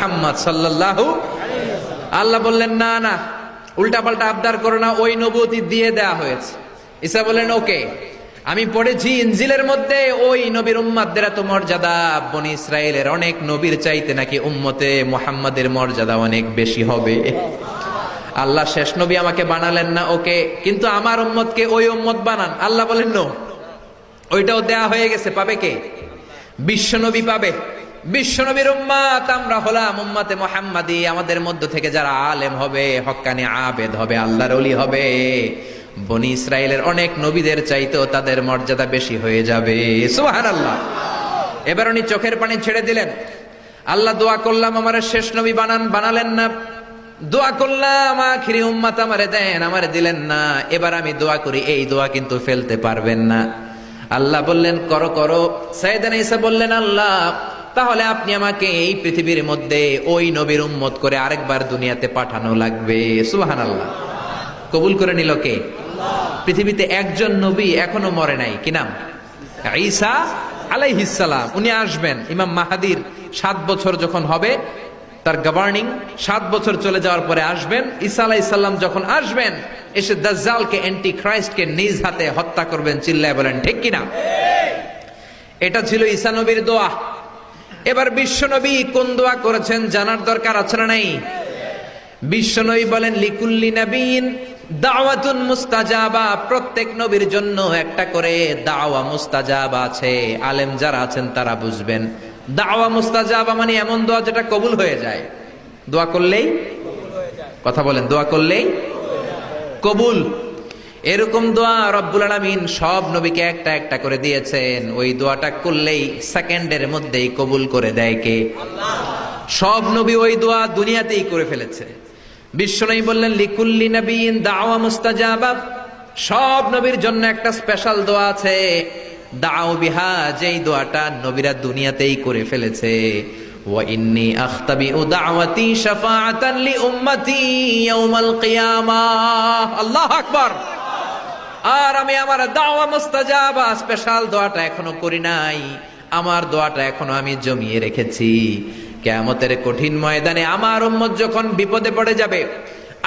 মুহাম্মদ সাল্লাল্লাহু। আল্লাহ বললেন না না, উল্টা পাল্টা আবদার করো না, ওই নবুয়তি দিয়ে দেয়া হয়েছে। ঈসা বললেন ওকে, আমি পড়েছি ইনজিলের মধ্যে ওই নবীর উম্মতদের এত মর্যাদা, বনি ইসরায়েলের অনেক নবীর চাইতে নাকি উম্মতে মুহাম্মাদের মর্যাদা অনেক বেশি হবে। আল্লাহ শেষ নবী আমাকে বানালেন না, ওকে, কিন্তু আমার উম্মতকে ওই উম্মত বানান। আল্লাহ বলেন নো, ওইটাও দেয়া হয়ে গেছে। পাবে কে? বিশ্বনবী পাবে। বিশ্বনবীর উম্মত আমরা হলাম উম্মতে মুহাম্মাদি। আমাদের মধ্য থেকে যারা আলেম হবে, হক্কানি আবেদ হবে, আল্লাহর ওলি হবে, বনি ইসরায়েলের অনেক নবীদের চাইতেও তাদের মর্যাদা বেশি হয়ে যাবে। সুবহানাল্লাহ। এবার উনি চোখের পানি ছেড়ে দিলেন। আল্লাহ দোয়া করলাম আমার শেষ নবী বানান, বানালেন না। দোয়া করলাম আখিরি উম্মত আমারে দেন, আমারে দিলেন না। এবার আমি দোয়া করি, এই দোয়া কিন্তু ফেলতে পারবেন না। আল্লাহ বললেন করো করো। সাইয়েদনা ঈসা বললেন আল্লাহ তাহলে আপনি আমাকে এই পৃথিবীর মধ্যে ওই নবীর উম্মত করে আরেকবার দুনিয়াতে পাঠানো লাগবে। সুবহানাল্লাহ। কবুল করে নিল কে? পৃথিবীতে একজন নবী এখনো মরে নাই, কি নাম? ঈসা আলাইহিস সালাম। উনি আসবেন ইমাম মাহাদির 7 বছর যখন হবে, তার গভর্নিং 7 বছর চলে যাওয়ার পরে আসবেন। ঈসা আলাইহিস সালাম যখন আসবেন, এসে দাজ্জালকে, অ্যান্টি খ্রাইস্টকে নিজ হাতে হত্যা করবেন। চিল্লায় বলেন ঠিক কিনা? এটা ছিল ঈসা নবীর দোয়া। এবার বিশ্বনবী কোন দোয়া করেছেন জানার দরকার আছে না নাই? বিশ্বনবী বলেন লিকুল্লি নবিয়্যিন দাওয়াতুন মুস্তাজাবা। প্রত্যেক নবীর জন্য একটা করে দাওয়া মুস্তাজাবা আছে। আলেম যারা আছেন তারা বুঝবেন। দাওয়া মুস্তাজাবা মানে এমন দোয়া যেটা কবুল হয়ে যায়। দোয়া করলেই, কথা বলেন, দোয়া করলেই কবুল। এরকম দোয়া রব্বুল আলামিন সব নবীকে একটা একটা করে দিয়েছেন। ওই দোয়াটা করলেই সেকেন্ডের মধ্যেই কবুল করে দেয় কে? আল্লাহ। সব নবী ওই দোয়া দুনিয়াতেই করে ফেলেছে। বিশ্বনবী বললেন লিকুল্লি নবিয়্যিন দাওয়া মুস্তাজাবা। সব নবীর জন্য একটা স্পেশাল দোয়া আছে, দাও বিহা, যেই দোয়াটা নবীরা দুনিয়াতেই করে ফেলেছে। ওয়া ইন্নী আখতাবিউ দাওয়াতি শাফাআতান লি উম্মতি ইয়াউমাল কিয়ামাহ। আল্লাহু আকবার। আর আমি আমার দাওয়া মুস্তাজাবা স্পেশাল দোয়াটা এখনো করি নাই। আমার দোয়াটা এখনো আমি জমিয়ে রেখেছি। কিয়ামতের কঠিন ময়দানে আমার উম্মত যখন বিপদে পড়ে যাবে,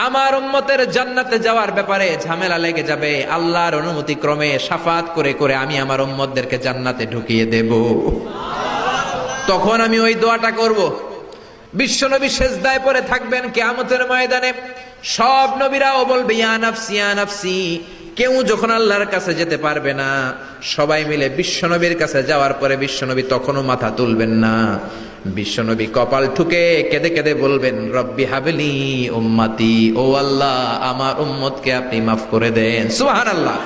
আমার উম্মতের জান্নাতে যাওয়ার ব্যাপারে ঝামেলা লেগে যাবে, আল্লাহর অনুমতি ক্রমে শাফাত করে করে আমি আমার উম্মতদেরকে জান্নাতে ঢুকিয়ে দেব। তখন আমি ওই দোয়াটা করব। বিশ্বনবী সেজদায় পড়ে থাকবেন কিয়ামতের ময়দানে। সব নবীরাও বলবে ইয়া নাফসি ইয়া নাফসি। কেউ যখন আল্লাহর কাছে যেতে পারবে না, সবাই মিলে বিশ্বনবীর কাছে যাওয়ার পরে বিশ্বনবী তখনও মাথা তুলবেন না। বিশ্বনবী কপাল ঠুকে কেঁদে কেঁদে বলবেন রব্বি হাবলি উম্মতি। ও আল্লাহ আমার উম্মতকে আপনি মাফ করে দেন। সুবহানাল্লাহ।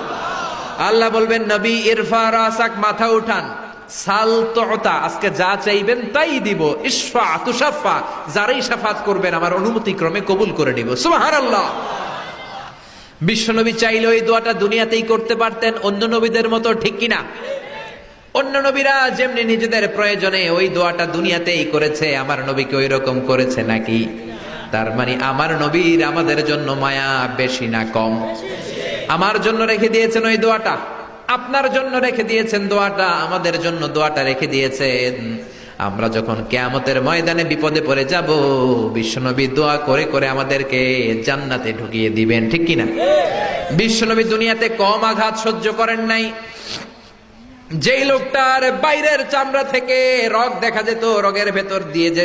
আল্লাহ বলবেন নবী ইরফা রাসাক, মাথা উঠান। সাল তুতা, আজকে যা চাইবেন তাই দিব। ইশফা তুশাফা, যারাই শাফাত করবেন আমার অনুমতি ক্রমে কবুল করে দিব। সুবহানাল্লাহ। বিশ্বনবী চাইলে ওই দোয়াটা দুনিয়াতেই করতে পারতেন অন্য নবীদের মতো, ঠিক কিনা? অন্য নবীরা যেমনি নিজেদের প্রয়োজনে ওই দোয়াটা দুনিয়াতেই করেছে, আমার নবীকে ওই রকম করেছে নাকি? তার মানে আমার নবীর আমাদের জন্য মায়া বেশি না কম? আমার জন্য রেখে দিয়েছেন ওই দোয়াটা, আপনার জন্য রেখে দিয়েছেন দোয়াটা, আমাদের জন্য দোয়াটা রেখে দিয়েছেন। আমরা যখন কিয়ামতের ময়দানে বিপদে পড়ে যাব, বিশ্বনবী দোয়া করে করে আমাদেরকে জান্নাতে ঢুকিয়ে দিবেন, ঠিক কিনা? বিশ্বনবী দুনিয়াতে কম আঘাত সহ্য করেন নাই। যেই লোকটার বাইরের চামড়া থেকে রগ দেখা যেত, রগের ভেতর দিয়ে যে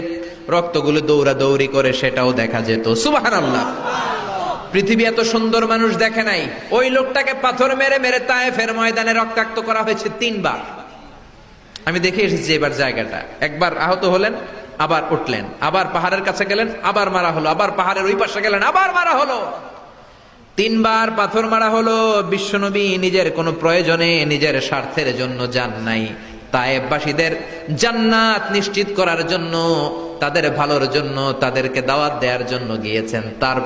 রক্তগুলো দৌড়াদৌড়ি করে সেটাও দেখা যেত। সুবহানাল্লাহ। পৃথিবী এত সুন্দর মানুষ দেখে নাই। ওই লোকটাকে পাথর মেরে মেরে তায়েফের ময়দানে রক্তাক্ত করা হয়েছে 3 বার। আমি দেখে এসেছি এবার জায়গাটা। একবার আহত হলেন, আবার উঠলেন, আবার পাহাড়ের কাছে গেলেন, আবার মারা হলো, আবার পাহাড়ের ওই পাশে গেলেন, আবার মারা হলো। 3 বার পাথর মারা হলো। বিশ্বনবী নিজের কোনো প্রয়োজনে, নিজের স্বার্থের জন্য যান নাই। তায়েফবাসীদের জান্নাত নিশ্চিত করার জন্য, তাদের ভালোর জন্য, তাদেরকে দাওয়াত দেওয়ার জন্য গিয়েছেন। তার